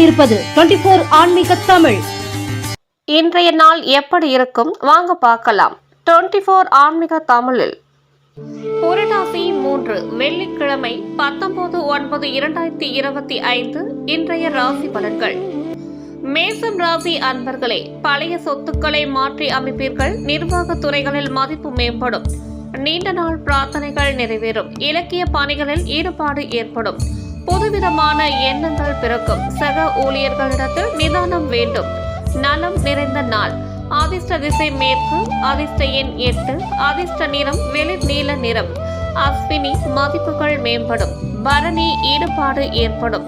கொண்டிருப்பது 24 ஆன்மீக தமிழ். இன்றைய நாள் எப்படி இருக்கும் வாங்க பார்க்கலாம். 24 ஆன்மீக தமிழில் புரட்டாசி 3 வெள்ளிக்கிழமை 19/9/2025 இன்றைய ராசி பலன்கள். மேசம் ராசி அன்பர்களே, பழைய சொத்துக்களை மாற்றி அமைப்பீர்கள். நிர்வாக துறைகளில் மதிப்பு மேம்படும். நீண்ட நாள் பிரார்த்தனைகள் நிறைவேறும். இலக்கிய பணிகளில் ஈடுபாடு ஏற்படும். புதுவிதமான எண்ணங்கள் பிறக்கும். சக ஊழியர்களிடத்தில் நிதானம் வேண்டும். நலம் நிறைந்த நாள். அதிர்ஷ்ட திசை மேற்கு. அதிர்ஷ்ட எண் 8. அதிர்ஷ்ட நிறம் வெளிர் நீல நிறம். அஸ்வினி மதிப்புகள் மேம்படும். பரணி ஈடுபாடு ஏற்படும்.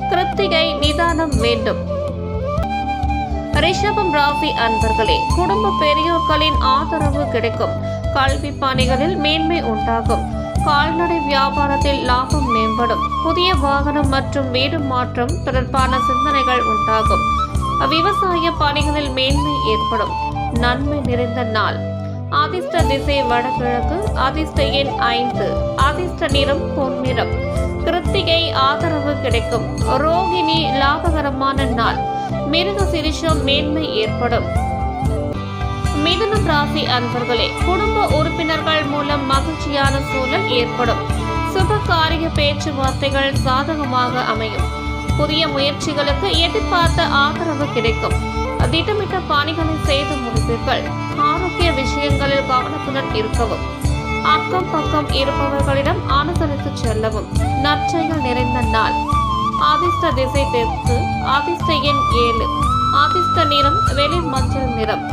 கிருத்திகை நிதானம் வேண்டும். ரிஷபம் ராசி அன்பர்களே, குடும்ப பெரியோர்களின் ஆதரவு கிடைக்கும். கல்வி பணிகளில் மேன்மை உண்டாகும். கால்நடை வியாபாரத்தில் லாபம் மேம்படும். புதிய வாகனம் மற்றும் வீடு மாற்றம் தொடர்பான சிந்தனைகள் உண்டாகும். விவசாய பணிகளில் மேன்மை ஏற்படும். நன்மை நிறைந்த நாள். அதிர்ஷ்ட திசை வடகிழக்கு. அதிர்ஷ்ட எண் 5. அதிர்ஷ்ட நிறம் பொன்னிறம். கிருத்திகை ஆதரவு கிடைக்கும். ரோகிணி லாபகரமான நாள். மிருக சிரிஷம் மேன்மை ஏற்படும். மிதுனம் ராசி அன்பர்களே, குடும்ப உறுப்பினர்கள் மூலம் மகிழ்ச்சியான சூழல் ஏற்படும். சுப காரிய பேச்சுவார்த்தைகள் சாதகமாக அமையும். புதிய முயற்சிகளுக்கு எதிர்பார்த்த ஆதரவு கிடைக்கும். திட்டமிட்ட பணிகளை செய்து முடிப்பீர்கள். ஆரோக்கிய விஷயங்களில் கவனத்துடன் இருக்கவும். அக்கம் பக்கம் இருப்பவர்களிடம் அனுசரித்து செல்லவும். நற்செயல் நிறைந்த நாள். அதிர்ஷ்ட திசை தெற்கு. அதிர்ஷ்ட எண் 7. அதிர்ஷ்ட நிறம் வெளிர் மஞ்சள் நிறம்.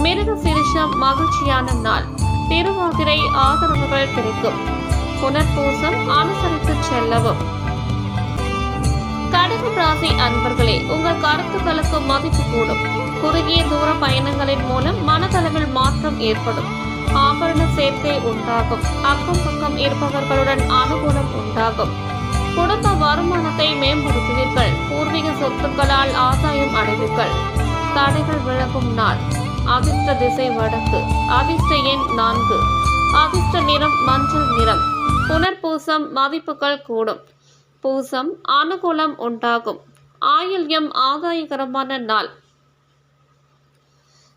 மிருக சிரிஷம் மகிழ்ச்சியான நாள். திருவாதிரை ஆதரவுகள் கிடைக்கும். புனர்பூசம் அனுசரித்து செல்லவும். கடகம் ராசி அன்பர்களே, உங்கள் கருத்துக்களுக்கு மதிப்பு கூடும். குறுகிய தூர பயணங்களின் மூலம் மனதளவில் மாற்றம் ஏற்படும். ஆபரண சேர்க்கை உண்டாகும். அக்கம் பக்கம் இருப்பவர்களுடன் அனுகூலம் உண்டாகும். குடும்ப வருமானத்தை மேம்படுத்துவீர்கள். பூர்வீக சொத்துக்களால் ஆதாயம் அடைவீர்கள். தடைகள் விலகும் நாள். அதிர்ஷ்ட திசை வடக்கு. அதிர்ஷ்ட எண் 4. அதிர்ஷ்ட நிறம் மஞ்சள் நிறம். புனர்பூசம் மதிப்புகள் கூடும். பூசம் அனுகூலம் உண்டாகும். ஆயில்யம் ஆதாயகரமான நாள்.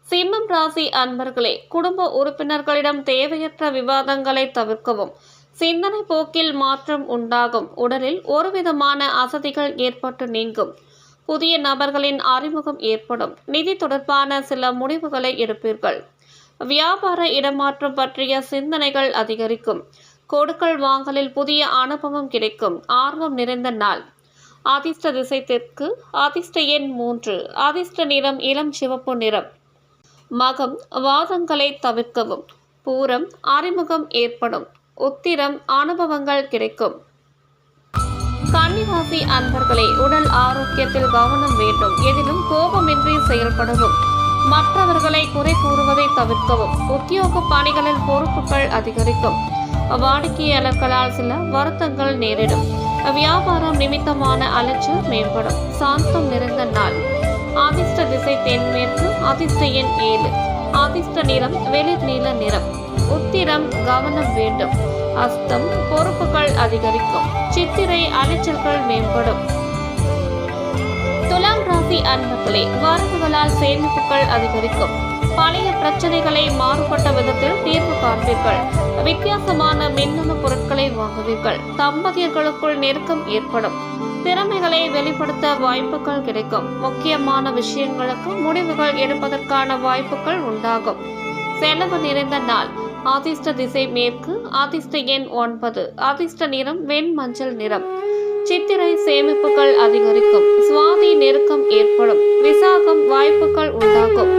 சிம்மம் ராசி அன்பர்களே, குடும்ப உறுப்பினர்களிடம் தேவையற்ற விவாதங்களை தவிர்க்கவும். சிந்தனை போக்கில் மாற்றம் உண்டாகும். உடலில் ஒருவிதமான அசதிகள் ஏற்பட்டு நீங்கும். புதிய நபர்களின் அறிமுகம் ஏற்படும். நிதி தொடர்பான சில முடிவுகளை எடுப்பீர்கள். வியாபார இடமாற்றம் பற்றிய சிந்தனைகள் அதிகரிக்கும். கொடுக்கல் வாங்கலில் புதிய அனுபவம் கிடைக்கும். ஆர்வம் நிறைந்த நாள். அதிர்ஷ்ட திசை தெற்கு. அதிர்ஷ்ட எண் 3. அதிர்ஷ்ட நிறம் இளம் சிவப்பு நிறம். மகம் வாதங்களை தவிர்க்கவும். பூரம் அறிமுகம் ஏற்படும். உத்திரம் அனுபவங்கள் கிடைக்கும். கன்னிராசி அன்பர்களே, உடல் ஆரோக்கியத்தில் கவனம் வேண்டும். எதிலும் கோபமின்றி செயல்படவும். மற்றவர்களை குறை கூறுவதை தவிர்க்கவும். உத்தியோக பணிகளில் பொறுப்புகள் அதிகரிக்கும். வாடிக்கையாளர்களால் சில வருத்தங்கள் நேரிடும். வியாபாரம் நிமித்தமான அலைச்சல் மேம்படும். சாந்தம் நிறைந்த நாள். அதிர்ஷ்ட திசை தென்மேற்கு. அதிர்ஷ்ட எண் 7. அதிர்ஷ்ட நிறம் வெளிர் நீல நிறம். உத்திரம் கவனம் வேண்டும். அஸ்தம் பொறுப்புகள் அதிகரிக்கும். சித்திரை அலைச்சல்கள் மேம்படும். துலாம் ராசி அன்பர்களே, வரவுகளால் சேமிப்புகள் அதிகரிக்கும். பழைய பிரச்சனைகளை மாறுபட்ட விதத்தில் தீர்வு காண்பீர்கள். வித்தியாசமான மின்னணு பொருட்களை வாங்குவீர்கள். தம்பதியர்களுக்குள் நெருக்கம் ஏற்படும். திறமைகளை வெளிப்படுத்த வாய்ப்புகள் கிடைக்கும். முக்கியமான விஷயங்களுக்கு முடிவுகள் எடுப்பதற்கான வாய்ப்புகள் உண்டாகும். செலவு நிறைந்த நாள். அதிர்ஷ்ட திசை மேற்கு. அதிர்ஷ்ட எண் 9. அதிர்ஷ்ட நிறம் வெண் மஞ்சள் நிறம். சித்திரை சேமிப்புகள் அதிகரிக்கும். சுவாதி நெருக்கம் ஏற்படும். விசாகம் வாய்ப்புகள் உண்டாகும்.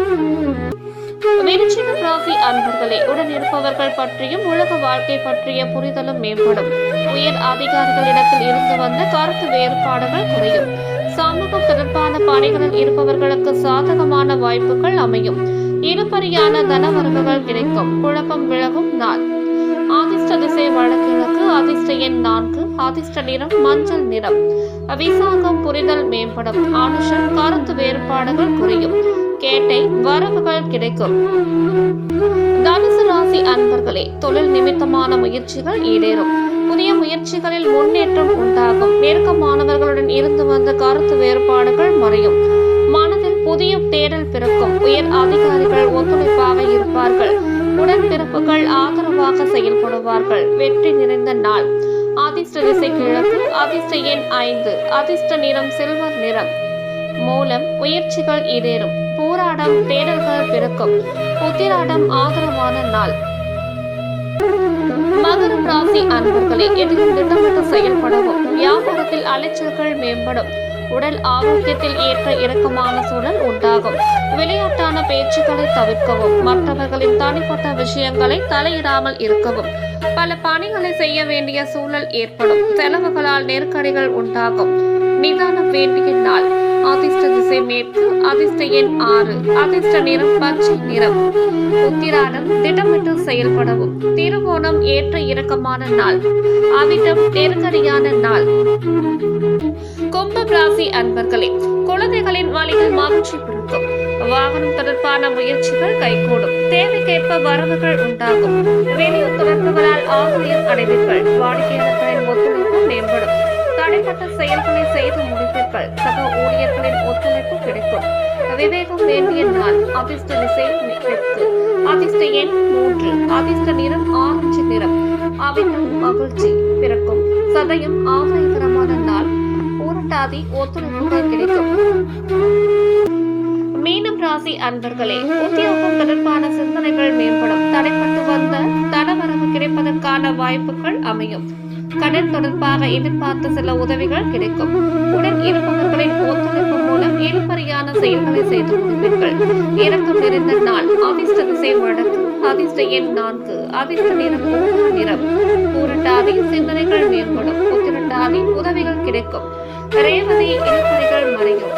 விருச்சிகம் ராசி அன்பர்களே, உடன் இருப்பவர்கள் பற்றியும் உலக வாழ்க்கை பற்றிய புரிதலும் மேம்படும். உயர் அதிகாரிகளிடத்தில் இருந்து வந்த கருத்து வேறுபாடுகள் குறையும். சமூகம் தொடர்பான பணிகளில் இருப்பவர்களுக்கு சாதகமான வாய்ப்புகள் அமையும். இழுபறியான தனவரவுகள் கிடைக்கும். குழப்பம் விலகும் நாள். அதிர்ஷ்ட திசை வடகிழக்கு. அதிர்ஷ்ட எண் 4. அதிர்ஷ்ட நிறம் மஞ்சள் நிறம். விசாகம் புரிதல் மேம்படும். ஆனுஷம் கருத்து வேறுபாடுகள் குறையும். கேட்டை வரவுகள் கிடைக்கும். தனுசு ராசி அன்பர்களே, தொழில் நிமித்தமான முயற்சிகள் ஈடேறும். புதிய முயற்சிகளில் முன்னேற்றம் உண்டாகும். நெருக்கமானவர்களுடன் இருந்து வந்த கருத்து வேறுபாடுகள் மறையும். மனதில் புதிய தேடல் பிறக்கும். உயர் அதிகாரிகள் ஒத்துழைப்பாக இருப்பார்கள். உடன்பிறப்புகள் ஆதரவாக செயல்படுவார்கள். வெற்றி நிறைந்த நாள். அதிர்ஷ்ட திசை கிழக்கு. அதிர்ஷ்ட எண் 5. அதிர்ஷ்ட நிறம் சில்வர் நிறம். மூலம் முயற்சிகள் ஈடேறும். போராடம் தேடல்கள் பிறக்கும். உத்திராடம் ஆதரவான நாள். மகரம் ராசி அன்பர்களே, எதிலும் திட்டமிட்டு செயல்படவும். வியாபாரத்தில் அலைச்சல்கள் மேம்படும். உடல் ஆரோக்கியத்தில் ஏற்ற இறக்கமான சூழல் உண்டாகும். விளையாட்டான பேச்சுக்களை தவிர்க்கவும். மற்றவர்களின் தனிப்பட்ட விஷயங்களை தலையிடாமல் இருக்கவும். பல பணிகளை செய்ய வேண்டிய சூழல் ஏற்படும். செலவுகளால் நெருக்கடிகள் உண்டாகும். நிதானம் வேண்டிய நாள். அதிர்ஷ்ட திசை மேற்கு. அதிர்ஷ்ட எண் 6. அதிர்ஷ்ட நிறம் பச்சை நிறம். உத்திராடம் திட்டமிட்டு செயல்படவும். திருவோணம் ஏற்ற இறக்கமான நாள். அவிட்டம் நெருக்கடியான நாள். கும்பம் ராசி அன்பர்களே, குழந்தைகளின் வழியில் மகிழ்ச்சி பிறக்கும். வாகனம் தொடர்பான முயற்சிகள் கைகூடும். தேவைக்கேற்ப வரவுகள் உண்டாகும். வெளியூர் தொடர்புகளால் ஆதாயம் அடைவீர்கள். வாடிக்கையாளர்களின் ஒத்துழைப்பு மேம்படும். தடைப்பட்ட செயல்களை செய்து முடிப்பீர்கள். சக ஊழியர்களின் ஒத்துழைப்பு கிடைக்கும். விவேகம் வேண்டிய நாள். அதிர்ஷ்ட திசை தெற்கு. அதிர்ஷ்ட எண் 3. அதிர்ஷ்ட நிறம் ஆரஞ்சு நிறம். அவிட்டம் மகிழ்ச்சி பிறக்கும். சதயம் ஆதாயகரமான நாள். பூரட்டாதி ஒத்துழைப்புகள் கிடைக்கும். மீனம் ராசி அன்பர்களே, உத்தியோகம் தொடர்பான சிந்தனைகள் மேம்படும். தடைப்பட்டு வந்த தனவரவு கிடைப்பதற்கான வாய்ப்புகள் அமையும். கடன் தொடர்பாக எதிர்பார்த்த சில உதவிகள் கிடைக்கும். உடன் இருப்பவர்களின் ஒத்துழைப்பு மூலம் இழுபறியான செயல்களை செய்து முடிப்பீர்கள். இறக்கம் நிறைந்த நாள். அதிர்ஷ்ட திசை வடக்கு. அதிர்ஷ்ட எண் 4. அதிர்ஷ்ட நிறம் ஊதா நிறம். பூரட்டாதி சிந்தனைகள் மேம்படும். உத்திரட்டாதி உதவிகள் கிடைக்கும். ரேவதி இழுபறிகள் மறையும்.